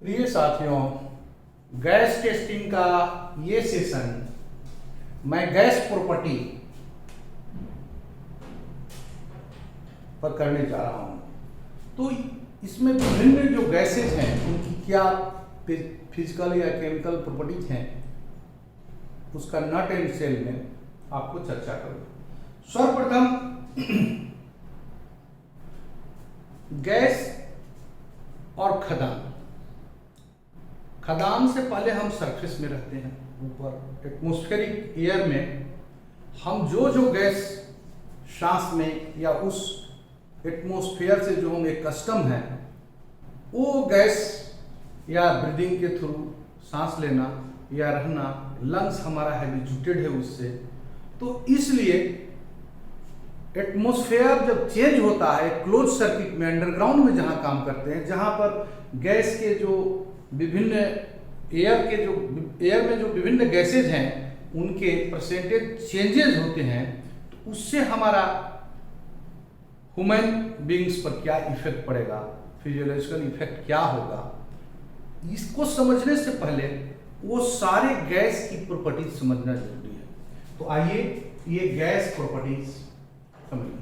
प्रिय साथियों, gas testing का ये सेशन मैं गैस प्रॉपर्टी पर करने जा रहा हूं। तो इसमें विभिन्न जो गैसेज हैं उनकी क्या फिजिकल या केमिकल प्रॉपर्टीज हैं, उसका नट एंड सेल में आपको चर्चा करूंगा। सर्वप्रथम गैस और खदान। खदान से पहले हम सरफेस में रहते हैं, ऊपर एटमॉस्फेरिक एयर में हम जो गैस सांस में या उस एटमॉस्फेयर से जो हम एक कस्टम है, वो गैस या ब्रीदिंग के थ्रू सांस लेना या रहना, लंग्स हमारा हैबिचुएटेड है उससे। तो इसलिए एटमॉस्फेयर जब चेंज होता है क्लोज सर्किट में, अंडरग्राउंड में जहां काम करते हैं, जहां पर गैस के जो विभिन्न एयर में जो विभिन्न गैसेज हैं उनके परसेंटेज चेंजेस होते हैं, तो उससे हमारा ह्यूमन बींग्स पर क्या इफेक्ट पड़ेगा, फिजियोलॉजिकल इफेक्ट क्या होगा, इसको समझने से पहले वो सारे गैस की प्रॉपर्टीज समझना जरूरी है। तो आइए ये गैस प्रॉपर्टीज समझिए।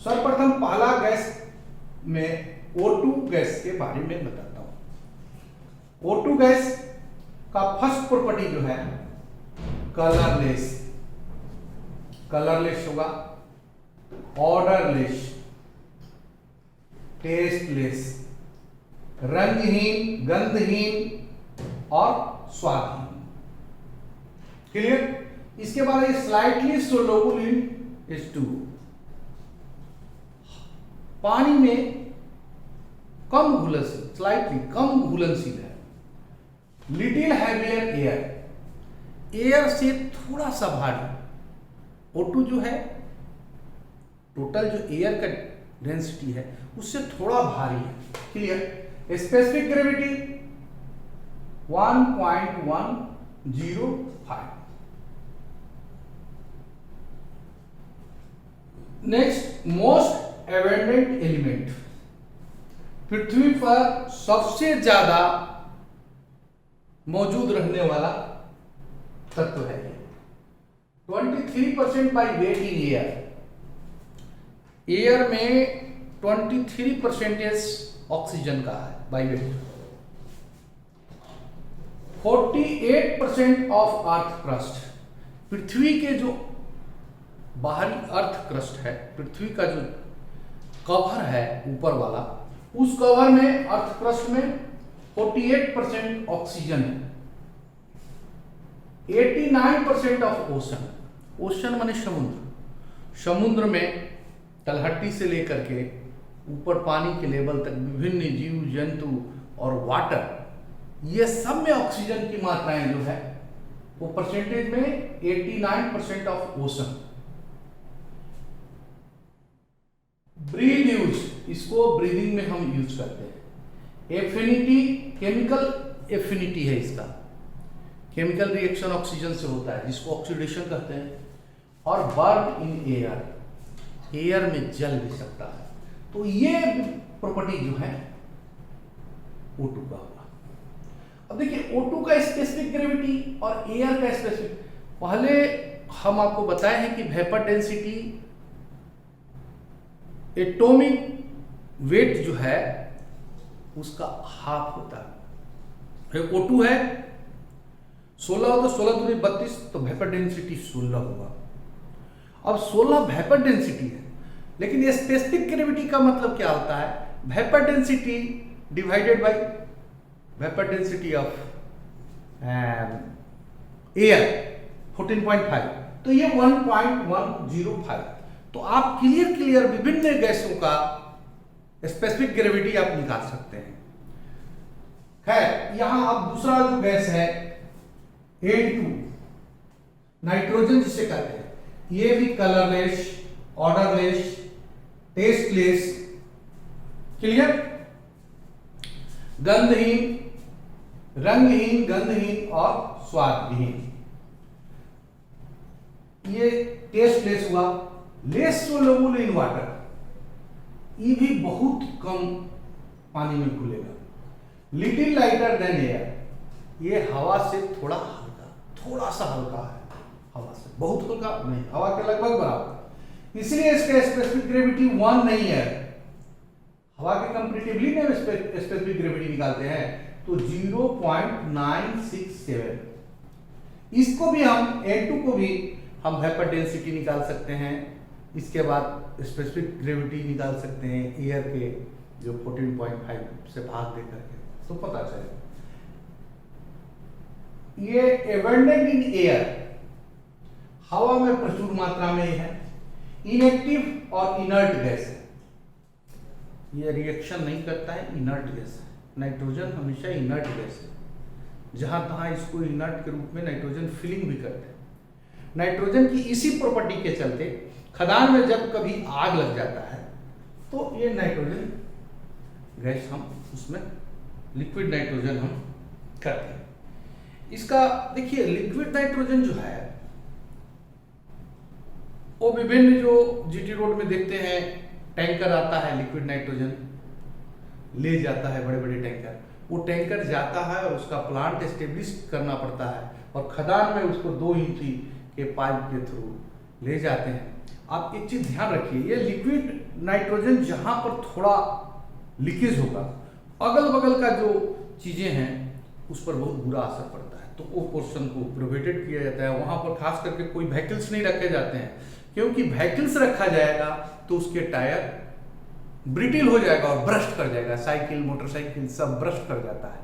सर्वप्रथम पहला गैस में O2 गैस के बारे में बताता हूं। O2 गैस का फर्स्ट प्रॉपर्टी जो है कलरलेस होगा, ऑर्डरलेस, टेस्टलेस, रंगहीन, गंधहीन और स्वादहीन। क्लियर? इसके बाद ये स्लाइटली सोलुबल इन H2, पानी में कम घुलनशील, स्लाइटली कम घुलनशील है। लिटिल हैवियर एयर से थोड़ा सा भारी। O2 जो है टोटल जो एयर का डेंसिटी है उससे थोड़ा भारी है। Clear? Specific gravity 1.105। Next, most abundant element. पृथ्वी पर सबसे ज्यादा मौजूद रहने वाला तत्व है। 23% by weight in air. Air में 23% ऑक्सीजन का है by weight. 48% of earth crust. पृथ्वी के जो बाहरी अर्थ क्रस्ट है, पृथ्वी का जो कवर है ऊपर वाला, उस कवर में, अर्थ क्रस्ट में 48% ऑक्सीजन है। 89% ऑफ ओशन। ओशन माने समुद्र। समुद्र में तलहटी से लेकर के ऊपर पानी के लेवल तक विभिन्न जीव जंतु और वाटर, ये सब में ऑक्सीजन की मात्राएं जो है वो परसेंटेज में 89% ऑफ ओशन। ब्रीद यूज, इसको ब्रीदिंग में हम यूज करते हैं। एफिनिटी, केमिकल एफिनिटी है इसका, केमिकल रिएक्शन ऑक्सीजन से होता है जिसको ऑक्सीडेशन कहते हैं। और बर्न इन एयर में जल भी सकता है। तो ये प्रॉपर्टी जो है O2 का होगा। अब देखिए O2 का स्पेसिफिक ग्रेविटी और एयर का स्पेसिफिक, पहले हम आपको बताए हैं कि वेपर डेंसिटी, एटॉमिक वेट जो है उसका हाफ होता है। O2 है 16 हो तो 16 दूनी 32, तो वेपर डेंसिटी 16 होगा। अब 16 वेपर डेंसिटी है, लेकिन ये स्पेसिफिक ग्रेविटी का मतलब क्या होता है? Vapour density divided by vapour density of air 14.5, तो ये 1.105। तो आप क्लियर विभिन्न गैसों का स्पेसिफिक ग्रेविटी आप निकाल सकते हैं। खैर, यहां अब दूसरा जो गैस है N2, नाइट्रोजन जिसे कहते हैं, ये भी कलरलेस, ऑर्डरलेस, टेस्टलेस, क्लियर, गंधहीन, रंगहीन, गंधहीन और स्वादहीन। ये टेस्टलेस हुआ। लेस सोलुबल इन वाटर, ये भी बहुत कम पानी में घुलेगा। लिटिल लाइटर देन एयर, ये हवा से थोड़ा हल्का, थोड़ा सा हल्का है, हवा से बहुत हल्का नहीं, हवा के लगभग बराबर, इसलिए इसका स्पेसिफिक ग्रेविटी 1 नहीं है। हवा के कंपैरेटिवली में स्पेसिफिक ग्रेविटी निकालते हैं तो 0.967। इसको भी हम N2 को भी हम वेपर डेंसिटी निकाल सकते हैं, इसके बाद स्पेसिफिक ग्रेविटी निकाल सकते हैं एयर के जो 14.5 से भाग दे करके, तो पता चलेगा। ये एबंडेंट इन एयर, हवा में प्रचुर मात्रा में है, इनएक्टिव और इनर्ट गैस है, ये रिएक्शन नहीं करता है, इनर्ट गैस है। नाइट्रोजन हमेशा इनर्ट गैस है, जहां तहां इसको इनर्ट के रूप में नाइट्रोजन फिलिंग भी करते हैं। नाइट्रोजन की इसी प्रॉपर्टी के चलते खदान में जब कभी आग लग जाता है तो ये नाइट्रोजन गैस हम उसमें लिक्विड नाइट्रोजन हम करते हैं। इसका देखिए लिक्विड नाइट्रोजन जो है वो विभिन्न जो जीटी रोड में देखते हैं टैंकर आता है, लिक्विड नाइट्रोजन ले जाता है, बड़े बड़े टैंकर, वो टैंकर जाता है और उसका प्लांट एस्टेब्लिश करना पड़ता है और खदान में उसको 2 इंची के पाइप के थ्रू ले जाते हैं। आप एक चीज ध्यान रखिए, ये लिक्विड नाइट्रोजन जहां पर थोड़ा लीकेज होगा, अगल बगल का जो चीजें हैं उस पर बहुत बुरा असर पड़ता है, तो वो पोर्शन को प्रोहिबिटेड किया जाता है। वहां पर खास करके कोई व्हीकल्स नहीं रखे जाते हैं, क्योंकि व्हीकल्स रखा जाएगा तो उसके टायर ब्रिटिल हो जाएगा और ब्रस्ट कर जाएगा, साइकिल मोटरसाइकिल सब ब्रस्ट कर जाता है।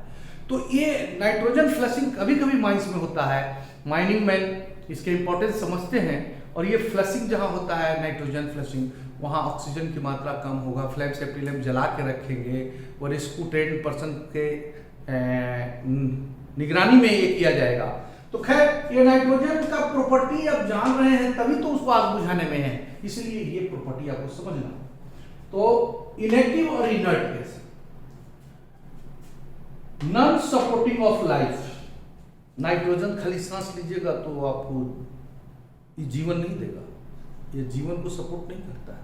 तो ये नाइट्रोजन फ्लशिंग कभी कभी माइंस में होता है, माइनिंग मैन इसके इंपॉर्टेंस समझते हैं, और ये फ्लशिंग जहां होता है नाइट्रोजन फ्लशिंग, वहां ऑक्सीजन की मात्रा कम होगा, फ्लैम सेफ्टी लैम्प जला के रखेंगे और रेस्क्यू ट्रेन पर्सन के निगरानी में ये किया जाएगा। तो खैर ये नाइट्रोजन का प्रॉपर्टी आप जान रहे हैं तभी तो उसको आग बुझाने में है, इसलिए ये प्रॉपर्टी आपको समझना। तो इनएक्टिव और inert gas, non supporting of life, nitrogen खाली सांस लीजिएगा तो आपको ये जीवन नहीं देगा, ये जीवन को सपोर्ट नहीं करता है,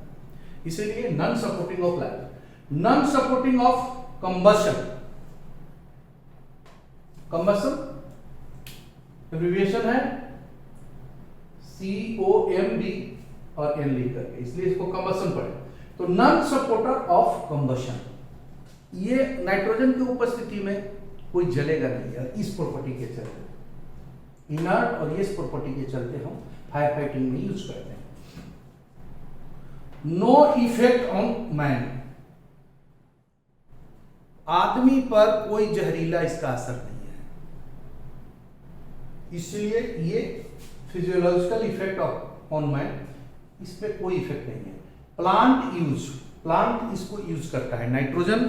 इसीलिए non supporting of life. Non supporting of combustion, combustion abbreviation है COMB और N लिख करके, इसलिए इसको कंबशन पढ़े। तो नॉन सपोर्टर ऑफ कंबशन, ये नाइट्रोजन की उपस्थिति में कोई जलेगा नहीं यार, इस प्रॉपर्टी के चलते, इनर्ट और इस प्रॉपर्टी के चलते हम फायर फाइटिंग में यूज करते हैं। नो इफेक्ट ऑन मैन, आदमी पर कोई जहरीला इसका असर नहीं है, इसलिए ये फिजियोलॉजिकल इफेक्ट ऑन मैन, इस पे कोई इफेक्ट नहीं है। प्लांट यूज, प्लांट इसको यूज करता है, नाइट्रोजन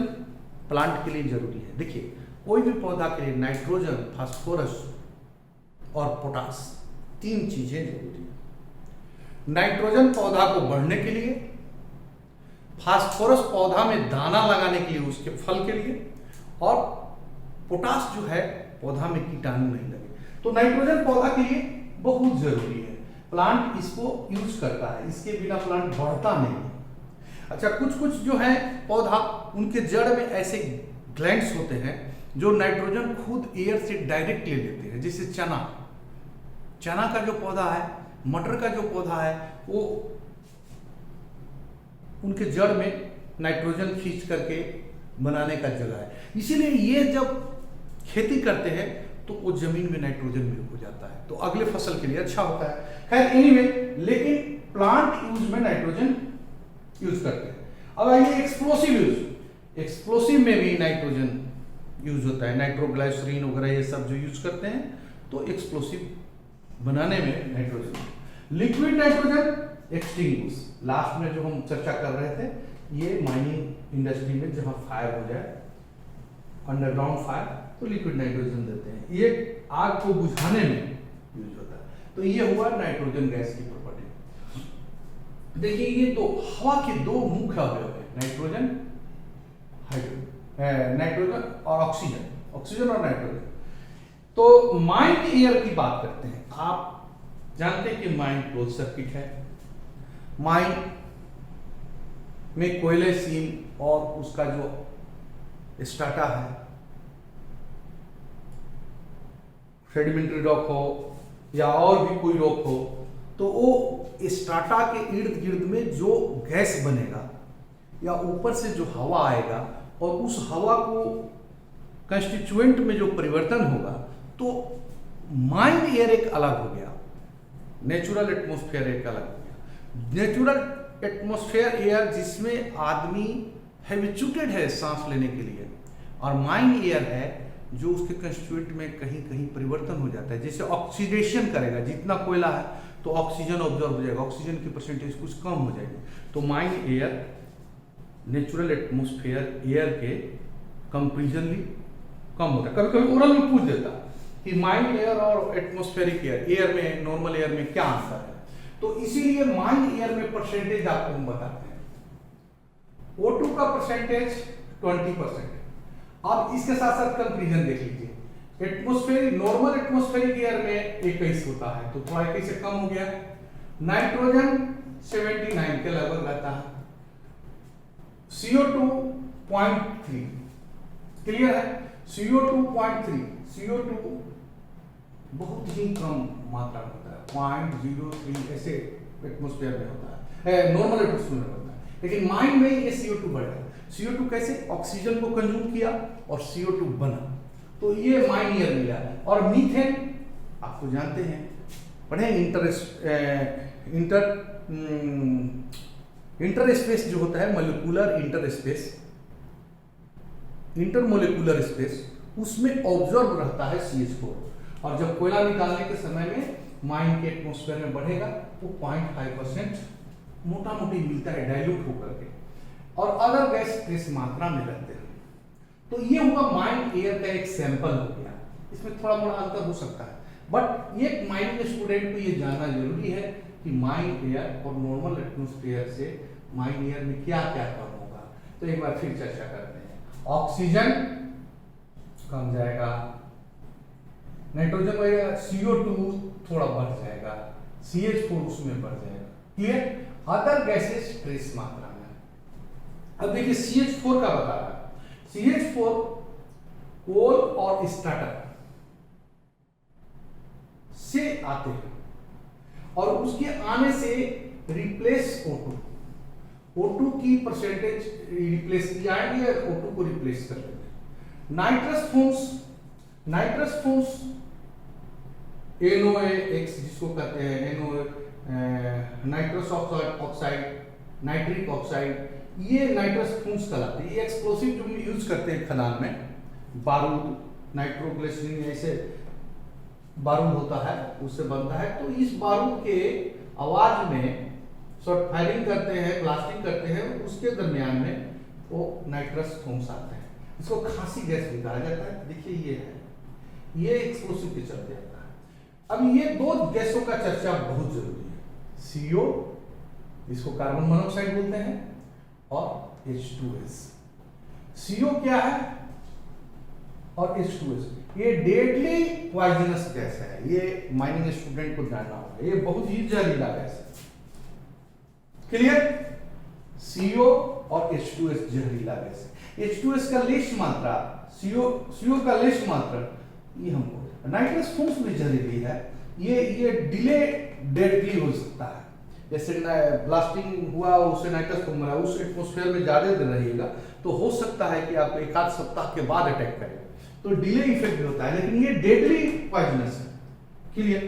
प्लांट के लिए जरूरी है। देखिए कोई भी पौधा के लिए नाइट्रोजन, फास्फोरस और पोटास 3 चीजें जरूरी है। नाइट्रोजन पौधा को बढ़ने के लिए, फास्फोरस पौधा में दाना लगाने के लिए, उसके फल के लिए, और पोटास जो है पौधा में कीटाणु नहीं लगे। तो नाइट्रोजन पौधा के लिए बहुत जरूरी है, प्लांट इसको यूज करता है, इसके बिना प्लांट बढ़ता नहीं। अच्छा कुछ जो है पौधा, उनके जड़ में ऐसे ग्लैंड्स होते हैं जो नाइट्रोजन खुद एयर से डायरेक्ट ले लेते हैं, जैसे चना का जो पौधा है, मटर का जो पौधा है, वो उनके जड़ में नाइट्रोजन खींच करके बनाने का जगह है, इसीलिए ये जब खेती करते हैं तो वो जमीन में नाइट्रोजन भी हो जाता है, तो अगले फसल के लिए अच्छा होता है। खैर एनीवे, लेकिन प्लांट यूज में नाइट्रोजन यूज करते हैं। अब आइए एक्सप्लोसिव यूज, एक्सप्लोसिव में भी नाइट्रोजन यूज होता है, नाइट्रोग्लाइसरीन वगैरह ये सब जो यूज करते हैं, तो एक्सप्लोसिव बनाने में nitrogen. Liquid nitrogen extinguish, last में जो हम चर्चा कर रहे थे, ये माइनिंग इंडस्ट्री में जहां फायर हो जाए, अंडरग्राउंड फायर, तो लिक्विड नाइट्रोजन देते हैं, ये आग को बुझाने में यूज होता है। तो ये हुआ नाइट्रोजन गैस की प्रॉपर्टी। देखिए ये दो हवा के 2 मुख्य अवयव है, नाइट्रोजन नाइट्रोजन और ऑक्सीजन, ऑक्सीजन और नाइट्रोजन। तो माइंड एयर की बात करते हैं। आप जानते हैं कि माइंड क्लोज सर्किट है, माइंड में कोयले सीम और उसका जो स्टार्टा है सेडिमेंट्री रॉक हो या और भी कोई रॉक हो, तो वो स्ट्राटा के इर्द गिर्द में जो गैस बनेगा या ऊपर से जो हवा आएगा और उस हवा को कंस्टिट्यूएंट में जो परिवर्तन होगा, तो माइंड एयर एक अलग हो गया, नेचुरल एटमॉस्फेयर एक अलग हो गया। नेचुरल एटमॉस्फेयर एयर जिसमें आदमी हैबिचुएटेड है सांस लेने के लिए, और माइंड एयर है जो उसके कंस्टिट्यूएंट में कहीं कहीं परिवर्तन हो जाता है, जैसे ऑक्सीडेशन करेगा, जितना कोयला है तो ऑक्सीजन ऑब्जॉर्व हो जाएगा, ऑक्सीजन की परसेंटेज कुछ कम हो जाएगी, तो mind air natural atmosphere air के कंपेरिजनली कम होता है। कभी कभी ओरल में पूछ देता कि माइंड एयर और एटमॉस्फेरिक एयर में, नॉर्मल एयर में क्या अंतर है, तो इसीलिए माइंड एयर में परसेंटेज आपको हम बताते हैं। O2 का परसेंटेज 20%। अब इसके साथ साथ कंपेरिजन देख लीजिए, एटमॉस्फेरिक, नॉर्मल एटमॉस्फेरिक एयर में 21 होता है, तो थोड़ा 21 से कम हो गया। नाइट्रोजन 79 के लगभग रहता है, CO2 0.3, क्लियर है, CO2 0.3, CO2 बहुत ही कम मात्रा में होता है, 0.03 ऐसे एटमॉस्फेयर में होता है, नॉर्मल एटमॉस्फेयर में होता है, लेकिन माइंड में ये CO2 बढ़ेगा। CO2 कैसे, ऑक्सीजन को कंज्यूम किया और CO2 बना, तो ये माइंड एयर मिला। और मीथेन आप तो जानते हैं, पढ़े इंटर स्पेस जो होता है, molecular inter space, intermolecular space, उसमें ऑब्जर्व रहता है CH4, और जब कोयला निकालने के समय में माइंड के एटमॉस्फेयर में बढ़ेगा तो 0.5% मोटा मोटी मिलता है डाइल्यूट होकर के, और अदर गैस ट्रेस मात्रा में रहते हैं। तो ये हुआ माइंड एयर का एक सैंपल हो गया, इसमें थोड़ा मोड़ा अंतर हो सकता है, बट ये माइंड के स्टूडेंट को ये जानना जरूरी है कि माइंड एयर और नॉर्मल एटमॉस्फेयर से माइंड एयर में क्या क्या कम होगा। तो एक बार फिर चर्चा करते हैं। ऑक्सीजन कम जाएगा, नाइट्रोजन बढ़ेगा, CO2 थोड़ा बढ़ जाएगा, CH4 उसमें बढ़ जाएगा, क्लियर। अदर गैसेस ट्रेस मात्रा में। अब देखिए CH4 का बता रहा है, CH4 कोल और स्टार्टर से आते हैं, और उसके आने से रिप्लेस O2 की परसेंटेज रिप्लेस किया है, या O2 को रिप्लेस कर लेते हैं। नाइट्रस फूंस NOx जिसको कहते हैं, नाइट्रस ऑक्साइड, नाइट्रिक ऑक्साइड, ये नाइट्रस फूंस कहलाते हैं। ये एक्सप्लोसिव जो हम यूज करते हैं खदान में, बारूद, नाइट्रोग्लिसरीन ऐसे बारूद होता है, उससे बनता है, तो इस बारूद के आवाज में शॉर्ट फायरिंग करते हैं, ब्लास्टिंग करते हैं, उसके दरमियान में वो नाइट्रस फूंस आते हैं, इसको खांसी गैस भी कहा जाता है। देखिए ये है, ये एक्सप्लोसिव के चलते आता है। अब ये दो गैसों का चर्चा बहुत जरूरी है, CO इसको कार्बन मोनोऑक्साइड बोलते हैं, और H2S। CO क्या है और H2S, ये डेडली पॉइजनस गैस है, ये माइनिंग स्टूडेंट को जानना होगा, ये बहुत ही जहरीला गैस है, क्लियर। CO और H2S जहरीला गैस है। H2S का लेश मात्रा, CO का लेश मात्रा, ये हमको, नाइट्रस फूंस भी जहरीली है, ये डिले डेडली हो सकता है, जैसे ब्लास्टिंग हुआ उससे नाइट्रस फूंस मरा, उस एटमॉस्फेयर में ज्यादा देर रहिएगा तो हो सकता है कि आपको एक आध सप्ताह के बाद अटैक करे, तो डिले इफेक्ट भी होता है, लेकिन ये डेडली पॉइजनस है, क्लियर।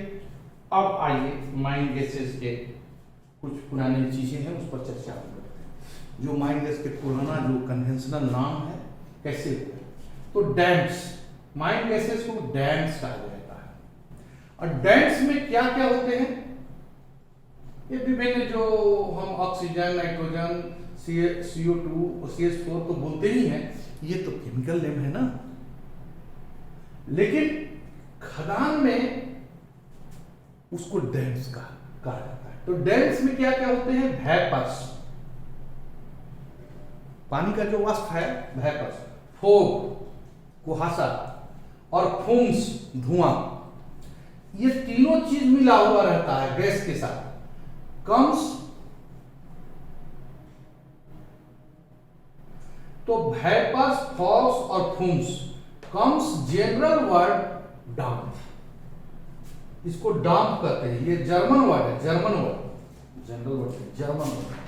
अब आइए माइंड गैसेस के कुछ पुरानी चीजें हैं, उस पर चर्चा हम करते हैं। जो माइंड गैस के पुराना जो कन्वेंशनल नाम है कैसे होते हैं, तो डैम्प्स, माइंड गैसेस को डैम्प्स कहा जाता है। और डैम्प्स में क्या क्या होते हैं, ये विभिन्न, जो हम ऑक्सीजन, नाइट्रोजन, CO2 और CH4 तो बोलते ही हैं, ये तो केमिकल नेम है ना, लेकिन खदान में उसको डैम्प्स कहा जाता है। तो डैम्प्स में क्या क्या होते हैं, वेपर्स, पानी का जो वाष्प है, वेपर्स, फोग, कुहासा, और फूम्स, धुआं, ये तीनों चीज मिला हुआ रहता है गैस के साथ। कम्स, तो वेपर्स, फॉग्स और फूम्स, कम्स जनरल वर्ड डंप, इसको डाम्प कहते हैं। ये जर्मन वर्ड है, जर्मन वर्ड, जनरल वर्ड है, जर्मन वर्ड,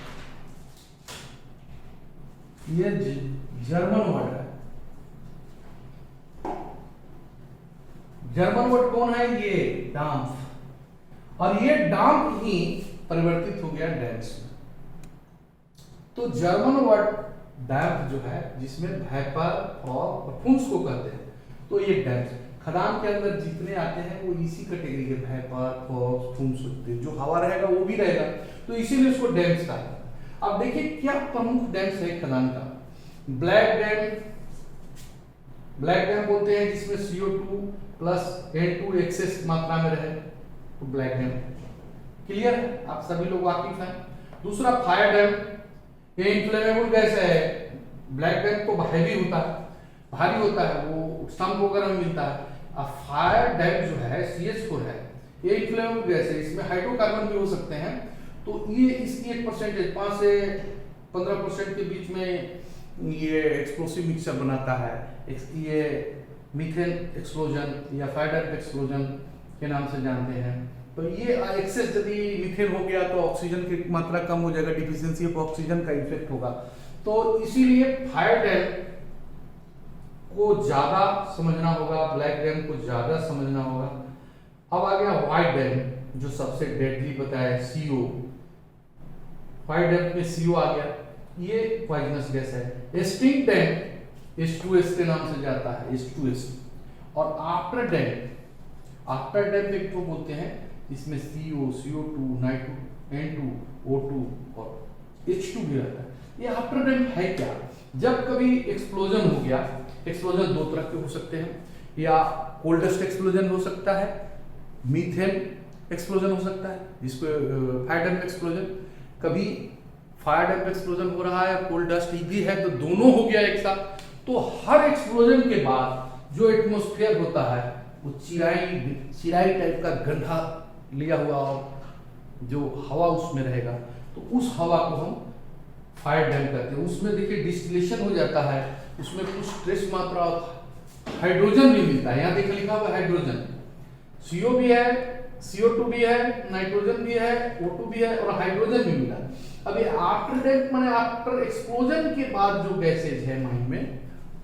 ये जर्मन वर्ड है। जर्मन वर्ड कौन है? ये डाम्प। और ये डाम्प ही परिवर्तित हो गया डैम्प्स में। तो जर्मन वर्ड डैम्प जो है, जिसमें वेपर और फूंस को कहते हैं, तो ये डैम्प खदान के अंदर जितने आते हैं वो इसी कैटेगरी के वेपर, फॉग, फूंस होते हैं। जो हवा रहेगा वो भी रहेगा, तो इसीलिए इसको डैम्प्स कहा जाता है। अब देखिए क्या प्रमुख डैम्प्स है खदान का। ब्लैक डैम, ब्लैक डैम बोलते हैं जिसमें CO2 प्लस N2 एक्सेस मात्रा में रहे, तो ब्लैक डैम। क्लियर है, आप सभी लोग वाकिफ हैं। दूसरा फायर डैम, ये इन्फ्लेमेबल गैस है। ब्लैक डैम तो हैवी होता है, भारी होता है, वो स्तंभ वगैरह में मिलता है। अब फायर डैम जो है CH4 है, ये इन्फ्लेमेबल गैस है, इसमें हाइड्रोकार्बन भी हो सकते हैं। तो ये इसकी एक परसेंटेज 5 से 15% के बीच में ये एक्सप्लोसिव मिक्सचर बनाता है। ये मीथेन एक्सप्लोजन या फायर डैम एक्सप्लोजन के नाम से जानते हैं। तो ये एक्सेस यदि मीथेन हो गया तो ऑक्सीजन की मात्रा कम हो जाएगा, डिफिशियंसी ऑफ ऑक्सीजन का इफेक्ट होगा। तो इसीलिए फायर डैम को ज्यादा समझना होगा, ब्लैक डैम को ज्यादा समझना होगा। अब आ गया व्हाइट डैम, जो सबसे डेडली बताया CO। फायर डैम में CO आ गया, ये पॉइजनस गैस है। स्टिंग डैम H2S के नाम से जाता है, H2S। और आफ्टर डैम, आफ्टर डैम एक तो बोलते हैं इसमें CO, CO2, N2, O2 और H2 भी रहता है। ये आफ्टर डैम है क्या? जब कभी एक्सप्लोजन हो गया, एक्सप्लोजन दो तरह के हो सकते हैं, या कोल्डेस्ट एक्सप्लोजन हो सकता है, मीथेन एक्सप्लोजन हो सकता है, जिसको फायर डैम एक्सप्लोजन। कभी फायर डैम एक्सप्लोजन हो रहा है, कोल डस्ट भी है, तो दोनों हो गया एक साथ। तो हर एक्सप्लोजन के बाद जो एटमॉस्फेयर होता है वो चिराई टाइप का गंधा लिया हुआ और जो हवा उसमें रहेगा, तो उस हवा को हम फायर डैम कहते हैं। उसमें देखिए डिस्टिलेशन हो जाता है, उसमें कुछ ट्रेस मात्रा हाइड्रोजन भी मिलता है। यहाँ देखिए लिखा हुआ हाइड्रोजन, CO भी है, CO2 भी है, नाइट्रोजन भी है, O2 भी है और हाइड्रोजन भी मिला। अभी आफ्टर डेथ माने आफ्टर एक्सप्लोजन के बाद जो गैसेज है माइंड में,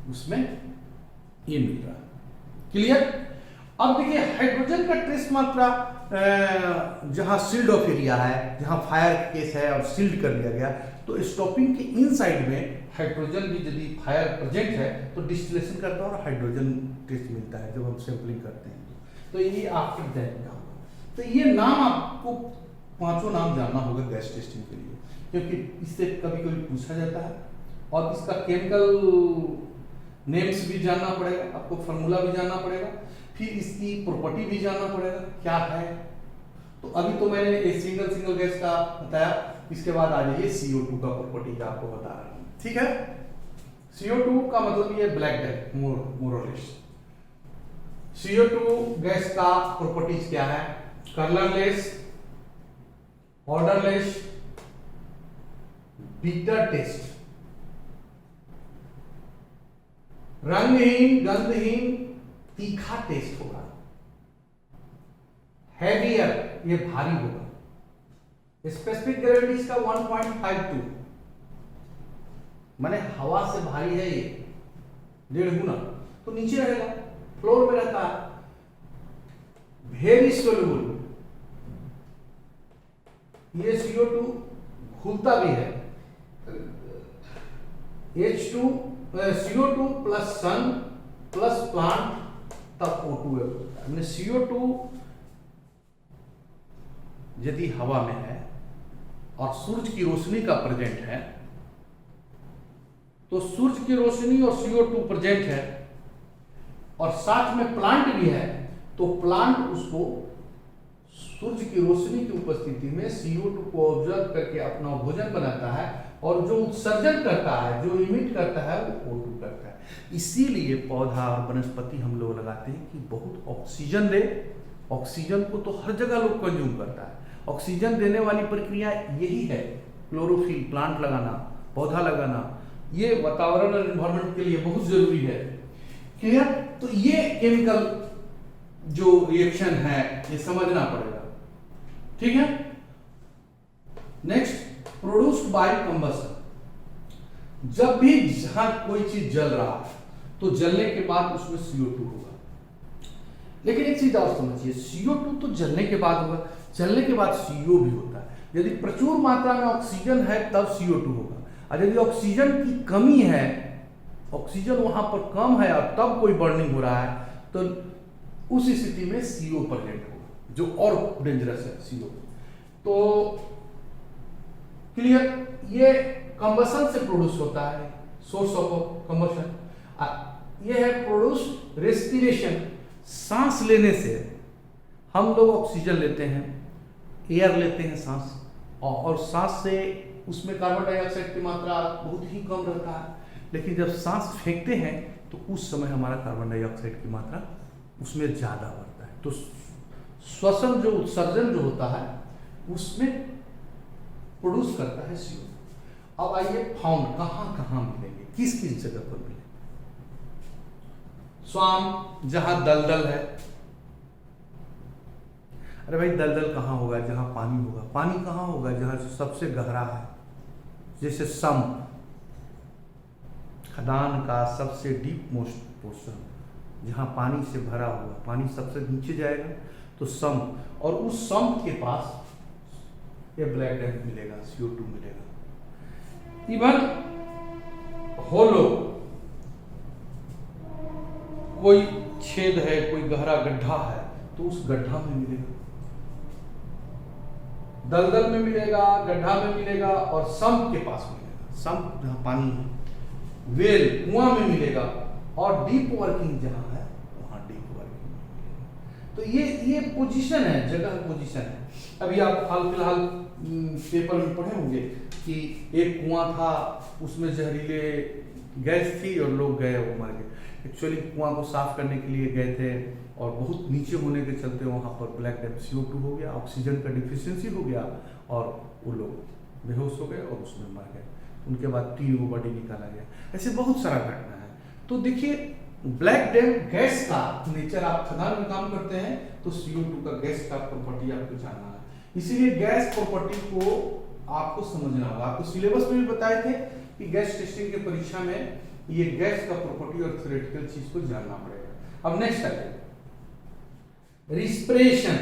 उसमें ये मिल रहा है। क्लियर? अब देखिए हाइड्रोजन का ट्रेस मात्रा जहां सील्ड ऑफ एरिया है, जहां फायर केस है और सील्ड कर दिया गया, तो स्टॉपिंग के इनसाइड में हाइड्रोजन भी यदि फायर प्रेजेंट है तो डिस्टिलेशन करता है और हाइड्रोजन ट्रेस मिलता है जब हम सैंपलिंग करते हैं। तो ये आफ्टर डेथ का होगा। तो ये नाम आपको पांचों नाम जानना होगा गैस टेस्टिंग के लिए, क्योंकि इससे कभी कभी पूछा जाता है। और इसका केमिकल नेम्स भी जानना पड़ेगा, आपको फार्मूला भी जानना पड़ेगा, फिर इसकी प्रॉपर्टी भी जानना पड़ेगा क्या है। तो अभी तो मैंने एक सिंगल गैस का बताया, इसके बाद आ जाइए CO2 का प्रॉपर्टी का आपको बता रहा हूं। ठीक है, CO2 का मतलब ये ब्लैक डेथ मोर और लेस। CO2 गैस का प्रॉपर्टीज क्या है? कलरलेस, ऑर्डरलेस, बिटर टेस्ट, रंगहीन, गंधहीन, तीखा टेस्ट होगा, हैवियर, ये भारी होगा। स्पेसिफिक ग्रेविटी इसका 1.52, माने हवा से भारी है ये 1.5 गुना, तो नीचे रहेगा, फ्लोर में रहता है। वेरी सोल्यूबल, ये CO2 घुलता भी है। CO2 प्लस सन प्लस प्लांट तब O2 है। CO2 यदि हवा में है और सूरज की रोशनी का प्रेजेंट है, तो सूरज की रोशनी और CO2 प्रेजेंट है और साथ में प्लांट भी है, तो प्लांट उसको सूरज की रोशनी की उपस्थिति में CO2 को ऑब्जर्व करके अपना भोजन बनाता है और जो उत्सर्जन करता है, जो इमिट करता है, वो O2 करता है। इसीलिए पौधा और वनस्पति हम लोग लगाते हैं कि बहुत ऑक्सीजन दे। ऑक्सीजन को तो हर जगह लोग कंज्यूम करता है। ऑक्सीजन देने वाली प्रक्रिया यही है, क्लोरोफिल, प्लांट लगाना, पौधा लगाना, ये वातावरण और एनवायरनमेंट के लिए बहुत जरूरी है। क्लियर? तो ये केमिकल जो रिएक्शन है ये समझना पड़ेगा, ठीक है। Next, produced by combustion. जब भी जहां कोई चीज जल रहा है तो जलने के बाद उसमें CO2 होगा। लेकिन एक चीज और समझिए, CO2 तो जलने के बाद होगा, जलने के बाद CO भी होता है। यदि प्रचुर मात्रा में ऑक्सीजन है तब CO2 होगा, और यदि ऑक्सीजन की कमी है, ऑक्सीजन वहां पर कम है और तब कोई बर्निंग हो रहा है, तो उस स्थिति में CO प्रेजेंट होगा, जो और डेंजरस है CO। तो क्लियर, ये कंबशन से प्रोड्यूस होता है, सोर्स ऑफ कंबशन। ये है प्रोड्यूस रेस्पिरेशन, सांस लेने से हम लोग ऑक्सीजन लेते हैं, एयर लेते हैं सांस, और सांस से उसमें कार्बन डाइऑक्साइड की मात्रा बहुत ही कम रहता है, लेकिन जब सांस फेंकते हैं तो उस समय हमारा कार्बन डाइऑक्साइड की मात्रा उसमें ज़्यादा बढ़ता है। तो श्वसन जो उत्सर्जन जो होता है उसमें प्रोड्यूस करता है CO। अब आइए, फाउंड कहाँ कहाँ मिलेंगे, किस किस जगह पर मिलेंगे। स्वाम, जहां दलदल है। अरे भाई, दलदल कहाँ होगा? जहां पानी होगा। पानी कहाँ होगा? जहां सबसे गहरा है, जैसे सम्प, खदान का सबसे डीप मोस्ट पोर्शन, जहां पानी से भरा हुआ, पानी सबसे नीचे जाएगा तो सम्प, और उस सम्प के पास ये ब्लैक डैम मिलेगा, CO2 मिलेगा। इवन होलो, कोई छेद है, कोई गहरा गड्ढा है, तो उस गड्ढा में मिलेगा, दलदल में मिलेगा, गड्ढा में मिलेगा, और सम्प के पास मिलेगा, सम्प जहां पानी है। वेल, कुआं में मिलेगा, और डीप वर्किंग जहां है वहां डीप वर्किंग में मिलेगा। तो ये पोजीशन है, जगह पोजीशन है। अभी आप हाल फिलहाल पेपर में पढ़े होंगे कि एक कुआं था, उसमें जहरीले गैस थी और लोग गए, वो मर गए। एक्चुअली कुआं को साफ करने के लिए गए थे, और बहुत नीचे होने के चलते वहाँ पर ब्लैक डैम CO2 हो गया, ऑक्सीजन का डिफिशियंसी हो गया, और वो लोग बेहोश हो गए और उसमें मर गए। उनके बाद 3 वो बॉडी निकाला गया। ऐसे बहुत सारा घटना है। तो देखिए, ब्लैक डैम गैस का नेचर, आप खदान में काम करते हैं तो CO2 का गैस का प्रॉपर्टी आपको जानना है, इसीलिए गैस प्रॉपर्टी को आपको समझना होगा। आपको सिलेबस में भी बताए थे कि गैस टेस्टिंग के परीक्षा में ये गैस का प्रॉपर्टी और थ्योरेटिकल चीज को जानना पड़ेगा। अब नेक्स्ट आइए, रिस्पिरेशन।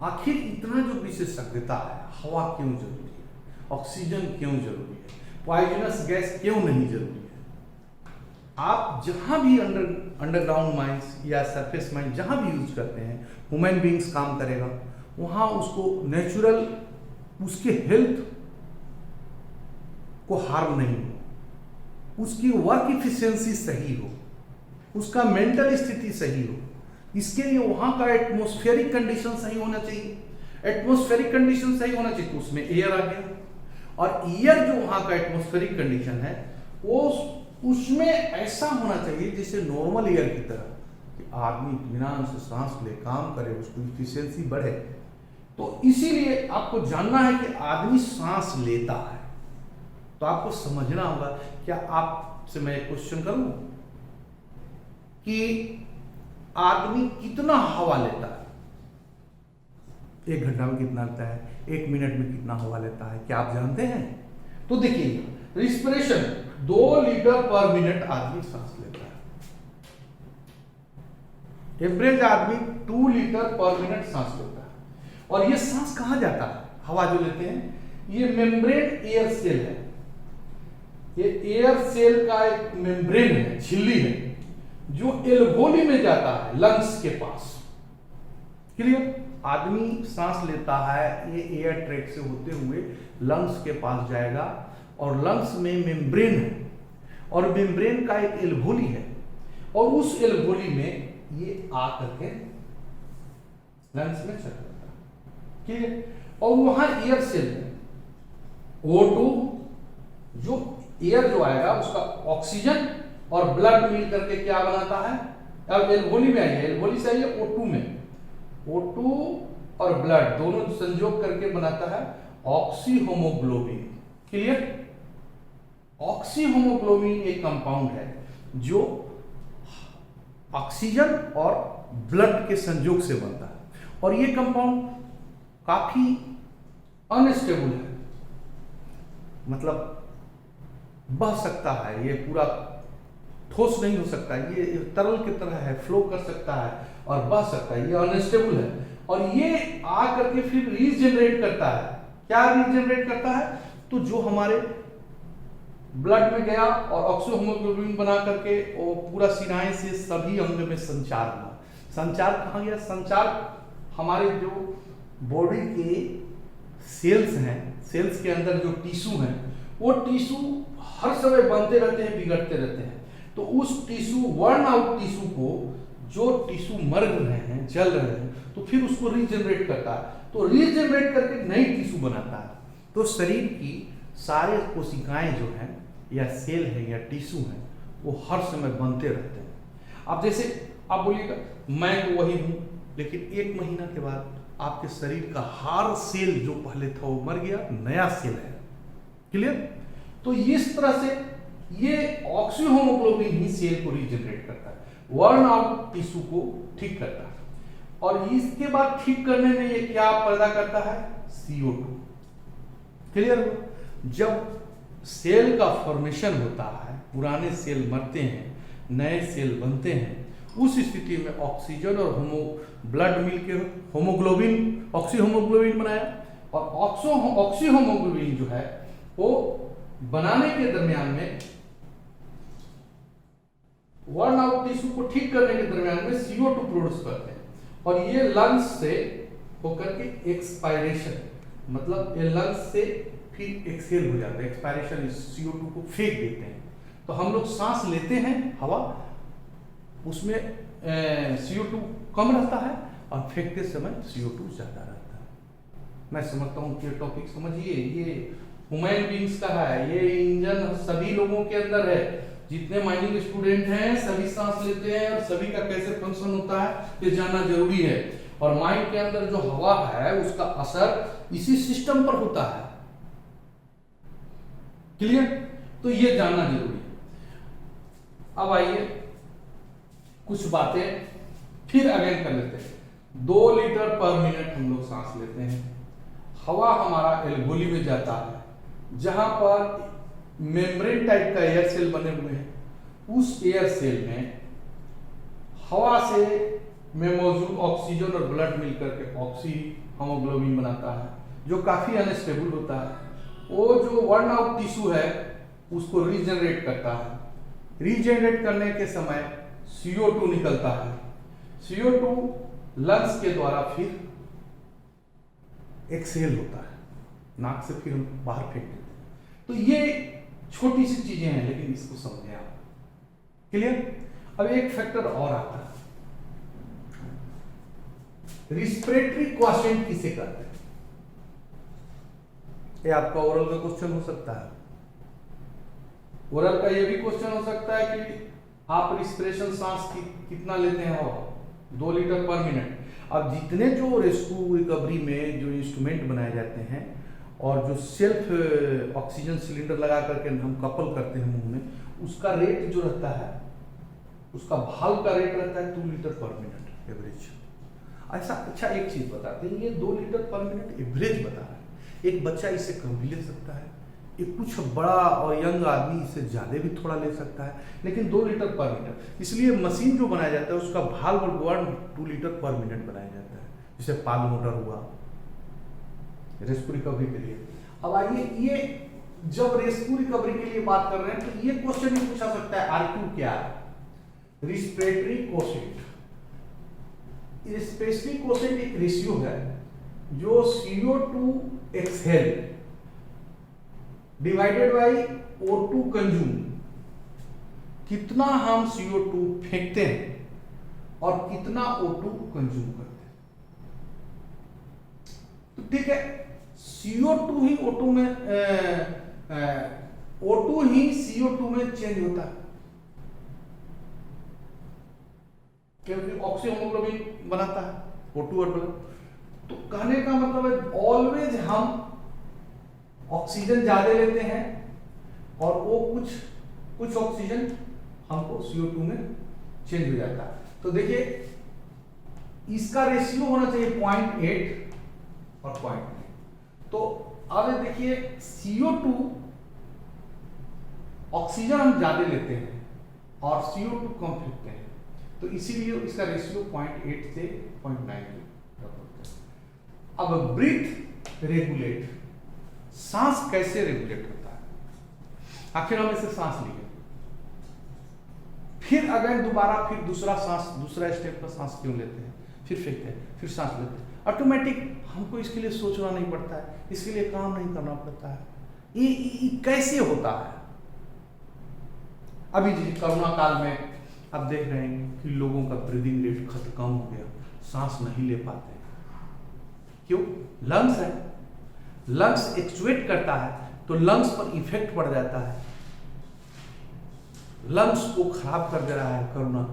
आखिर इतना जो विशेषज्ञता है, हवा क्यों जरूरी है, ऑक्सीजन क्यों जरूरी है, पॉइजनस गैस क्यों नहीं जरूरी है। आप जहां भी अंडरग्राउंड माइंस या सरफेस माइंस जहां भी यूज करते हैं, ह्यूमन बींग्स काम करेगा, वहां उसको नेचुरल, उसके हेल्थ को हार्म नहीं हो, उसकी वर्क इफिशिएंसी सही हो, उसका मेंटल स्थिति सही हो, इसके लिए वहां का एटमॉस्फेरिक कंडीशन सही होना चाहिए। एटमॉस्फेरिक कंडीशन सही होना चाहिए तो उसमें एयर आ गया, और एयर जो वहां का एटमॉस्फेरिक कंडीशन है वो उसमें ऐसा होना चाहिए जैसे नॉर्मल एयर की तरह, कि आदमी इत्मीनान से सांस ले, काम करे, उसको इफिशिएंसी बढ़े। तो इसीलिए आपको जानना है कि आदमी सांस लेता है, तो आपको समझना होगा। क्या आपसे मैं एक क्वेश्चन करूं कि आदमी कितना हवा लेता है, 1 घंटा में कितना लेता है, 1 मिनट में कितना हवा लेता है, क्या आप जानते हैं? तो देखिए, रिस्पिरेशन 2 लीटर पर मिनट आदमी सांस लेता है। एवरेज आदमी 2 लीटर पर मिनट सांस लेता है। और ये सांस कहां जाता है, हवा जो लेते हैं, ये मेम्ब्रेन एयर सेल है, ये एयर सेल का एक मेम्ब्रेन है, झिल्ली है, जो एल्वोली में जाता है, लंग्स के पास। क्लियर? आदमी सांस लेता है, ये एयर ट्रैक से होते हुए लंग्स के पास जाएगा, और लंग्स में मेम्ब्रेन है, और मेम्ब्रेन का एक एल्वोली है, और उस एल्वोली में ये आकर के लंग्स में चल जाता है। क्लियर? और वहां एयर सेल है, O2, जो एयर जो आएगा उसका ऑक्सीजन और ब्लड मिल करके क्या बनाता है, अब एल्वोली में आइए, एल्वोली से आइए O2 में, O2 और ब्लड दोनों संयोग करके बनाता है ऑक्सीहोमोग्लोबिन। क्लियर? ऑक्सीहोमोग्लोबिन एक कंपाउंड है जो ऑक्सीजन और ब्लड के संयोग से बनता है। और ये कंपाउंड काफी अनस्टेबल है, मतलब बह सकता है, ये पूरा ठोस नहीं हो सकता, ये तरल की तरह है, फ्लो कर सकता है और बह सकता है, ये अनस्टेबल है। और ये आकर के फिर रीजनरेट करता है। क्या रीजनरेट करता है? तो जो हमारे ब्लड में गया और ऑक्सीहोमोग्लोबिन बना करके वो पूरा सिनाए से सभी अंग में संचार हुआ। संचार कहाँ गया? संचार हमारे जो बॉडी के सेल्स हैं, सेल्स के अंदर जो टिश्यू हैं, वो टिश्यू हर समय बनते रहते हैं, बिगड़ते रहते हैं। तो उस टिश्यू, वर्न आउट टिश्यू को, जो टिश्यू मर रहे हैं, जल रहे हैं, तो फिर उसको रीजनरेट करता है, तो रीजनरेट करके नई टिश्यू बनाता है। तो शरीर की सारे कोशिकाएं जो हैं या सेल है या टिश्यू हैं, वो हर समय बनते रहते हैं। अब जैसे आप बोलिएगा मैं तो वही हूं, लेकिन 1 महीना के बाद आपके शरीर का हर सेल जो पहले था वो मर गया, नया सेल है। क्लियर? तो इस तरह से ये ऑक्सीहोमोग्लोबिन ही सेल को रीजनरेट करता है, वर्न आउट टिश्यू को ठीक करता है। और इसके बाद ठीक करने में ये क्या पैदा करता है? CO2। क्लियर? जब सेल का फॉर्मेशन होता है, पुराने सेल मरते हैं, नए सेल बनते हैं, उस स्थिति में ऑक्सीजन और ब्लड मिलके होमोग्लोबिन, ऑक्सीहोमोग्लोबिन बनाया। और ऑक्सीहोमोग्लोबिन जो है वो बनाने के दरमियान में, वर्न आउट टिश्यू को ठीक करने के दरमियान में CO2 प्रोड्यूस करते हैं। और ये लंग्स से होकर के एक्सपायरेशन, मतलब ये लंग्स से फिर एक्सहेल हो जाता है, एक्सपायरेशन, CO2 को फेंक देते हैं। तो हम लोग सांस लेते हैं हवा, उसमें CO2 कम रहता है और फेंकते समय CO2 ज्यादा रहता है। मैं समझता हूँ कि टॉपिक समझिए, ये ह्यूमन बींग्स का है, ये इंजन सभी लोगों के अंदर है। जितने माइनिंग स्टूडेंट हैं सभी सांस लेते हैं, और सभी का कैसे फंक्शन होता है ये जानना जरूरी है। और माइंड के अंदर जो हवा है उसका असर इसी सिस्टम पर होता है। क्लियर? तो ये जानना जरूरी है। अब आइए कुछ बातें फिर अगेन कर लेते हैं। 2 लीटर पर मिनट हम लोग सांस लेते हैं। हवा हमारा एल्वोली में जाता है, जहां पर मेम्ब्रेन टाइप का एयर सेल बने हुए हैं। उस एयर सेल में हवा से में मौजूद ऑक्सीजन और ब्लड मिलकर के ऑक्सीहोमोग्लोबिन बनाता है, जो काफी अनस्टेबल होता है। वो जो वर्न आउट टिश्यू है उसको रीजनरेट करता है। रीजनरेट करने के समय CO2 निकलता है। CO2 लंग्स के द्वारा फिर एक्सहेल होता है, नाक से फिर हम बाहर फेंक देते हैं। तो ये छोटी सी चीजें हैं, लेकिन इसको समझें आप। क्लियर? अब एक फैक्टर और आता है, रिस्पिरेटरी क्वोशिएंट किसे कहते हैं? ये आपका ओरल का क्वेश्चन हो सकता है। ओरल का ये भी क्वेश्चन हो सकता है कि आप रिस्पिरेशन सांस कितना लेते हैं? हवा 2 लीटर पर मिनट। अब जितने जो रेस्क्यू रिकवरी में जो इंस्ट्रूमेंट बनाए जाते हैं और जो सेल्फ ऑक्सीजन सिलेंडर लगा करके हम कपल करते हैं मुंह में, उसका रेट जो रहता है, उसका भाव का रेट रहता है 2 लीटर पर मिनट एवरेज। ऐसा अच्छा एक चीज बताते हैं, ये 2 लीटर पर मिनट एवरेज बता रहा है। एक बच्चा इसे कम भी ले सकता है, एक कुछ बड़ा और यंग आदमी इसे ज्यादा भी थोड़ा ले सकता है, लेकिन 2 लीटर पर मिनट। इसलिए मशीन जो बनाया जाता है उसका भाव और 2 लीटर पर मिनट बनाया जाता है, जैसे पाल मोटर हुआ रेस्क्यू रिकवरी के लिए। अब आइए, ये जब रेस्क्यू रिकवरी के लिए बात कर रहे हैं तो ये क्वेश्चन भी पूछा सकता है, R2 क्या है? Respiratory quotient. रिस्पिरेटरी क्वोशिएंट एक रेशियो है जो CO2 exhale divided by O2 consume, कितना हम CO2 फेंकते हैं और कितना O2 कंज्यूम करते हैं। तो ठीक है, CO2 ही O2 में O2 ही CO2 में चेंज होता है, क्योंकि ऑक्सीहोमोग्लोबिन बनाता है O2 और ब्लड। तो कहने का मतलब है ऑलवेज हम ऑक्सीजन ज्यादा लेते हैं और वो कुछ ऑक्सीजन हमको CO2 में चेंज हो जाता है। तो देखिए इसका रेशियो होना चाहिए 0.8 और 0.9। तो अब देखिए CO2 ऑक्सीजन हम ज्यादा लेते हैं और CO2 कम फेंकते हैं, तो इसीलिए इसका रेशियो 0.8 से 0.9 है। अब ब्रीथ रेगुलेट, सांस कैसे रेगुलेट होता है? आखिर हम इसे सांस लिए, फिर अगर दोबारा फिर दूसरा स्टेप का सांस क्यों लेते हैं, फिर फेंकते हैं, फिर सांस लेते हैं, ऑटोमेटिक हमको इसके लिए सोचना नहीं पड़ता है, इसके लिए काम नहीं करना पड़ता है। ये कैसे होता है? अभी कोरोना काल में आप देख रहे हैं कि लोगों का ब्रीदिंग रेट कम हो गया, सांस नहीं ले पाते। क्यों? लंग्स है, लंग्स एक्चुएट करता है तो लंग्स पर इफेक्ट पड़ जाता है, लंग्स को खराब कर दे रहा है कोरोना।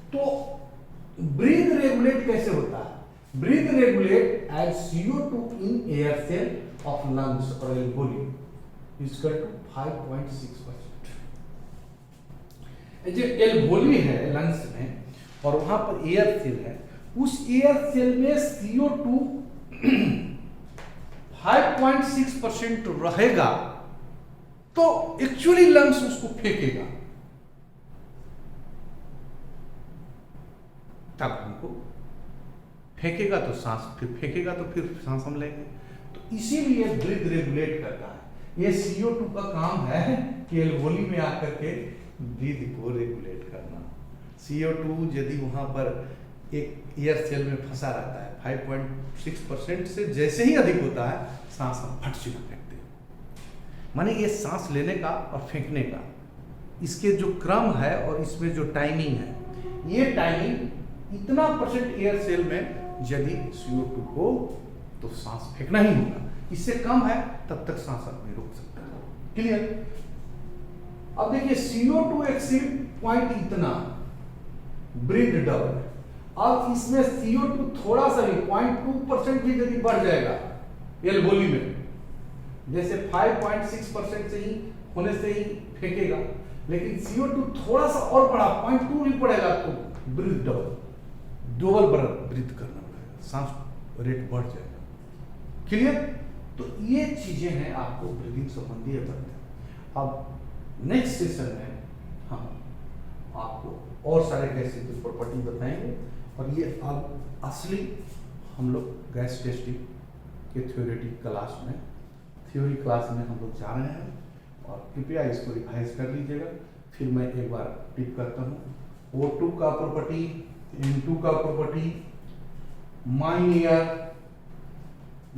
तो ब्रीथ रेगुलेट कैसे होता है? Breath regulate as CO2 in air cell of lungs और एल्वोली इक्वल टू 5.6%। जो एल्वोली है लंग्स में और वहां पर एयर सेल है, उस एयर सेल में CO2 5.6% रहेगा तो एक्चुअली लंग्स उसको फेंकेगा, तब हमको फेंकेगा तो सांस, फिर फेंकेगा तो फिर सांस हम लेंगे। तो इसीलिए ब्रीथ रेगुलेट करता है। ये CO2 का काम है कि एल्वोली में आकर के ब्रीथ को रेगुलेट करना। CO2 यदि वहां पर एक एयर सेल में फंसा रहता है, 5.6% से जैसे ही अधिक होता है, सांस हम फट से फेंकते हैं। माने ये सांस लेने का और फेंकने का इसके जो क्रम है और इसमें जो टाइमिंग है, ये टाइमिंग इतना परसेंट एयर सेल में यदि CO2 हो तो सांस फेंकना ही होगा, इससे कम है तब तक सांस आदमी रोक सकता है। क्लियर? अब देखिए CO2 एक्सीड पॉइंट इतना, ब्रीथ डबल। अब इसमें CO2 थोड़ा सा भी 0.2% भी यदि बढ़ जाएगा एल्वोली में, जैसे 5.6% से ही होने से ही फेंकेगा, लेकिन CO2 थोड़ा सा और बढ़ा 0.2 भी पड़ेगा तो ब्रीथ डबल ब्रीथ करना पड़ेगा, सांस रेट बढ़ जाएगा। क्लियर? तो ये चीजें हैं आपको ब्रीदिंग संबंधी बताते। अब नेक्स्ट सेशन में हम आपको और सारे गैस की प्रॉपर्टी बताएंगे, और ये अब असली हम लोग गैस टेस्टिंग के थ्योरी क्लास में हम लोग जा रहे हैं, और कृपया इसको रिवाइज कर लीजिएगा। फिर मैं एक बार टिप करता हूँ। O2 का प्रॉपर्टी, N2 का property, mine air,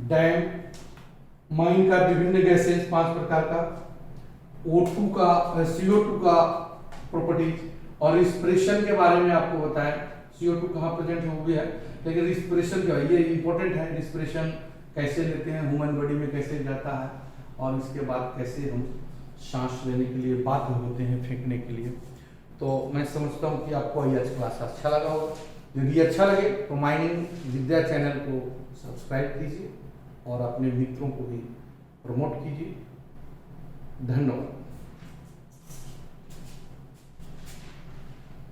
dam, mine का विभिन्न गैसेस 5 प्रकार का, O2 का CO2 का प्रॉपर्टीज, और रिस्पिरेशन के बारे में आपको बताया। CO2 कहाँ प्रेजेंट है वो भी है, लेकिन रिस्पिरेशन क्या है ये इंपॉर्टेंट है। रिस्पिरेशन कैसे लेते हैं, ह्यूमन बॉडी में कैसे जाता है, और इसके बाद कैसे हम सांस लेने के लिए बाध्य होते हैं फेंकने के लिए। तो मैं समझता हूँ कि आपको ये आज क्लास अच्छा लगा होगा। यदि अच्छा लगे तो माइनिंग विद्या चैनल को सब्सक्राइब कीजिए और अपने मित्रों को भी प्रमोट कीजिए। धन्यवाद।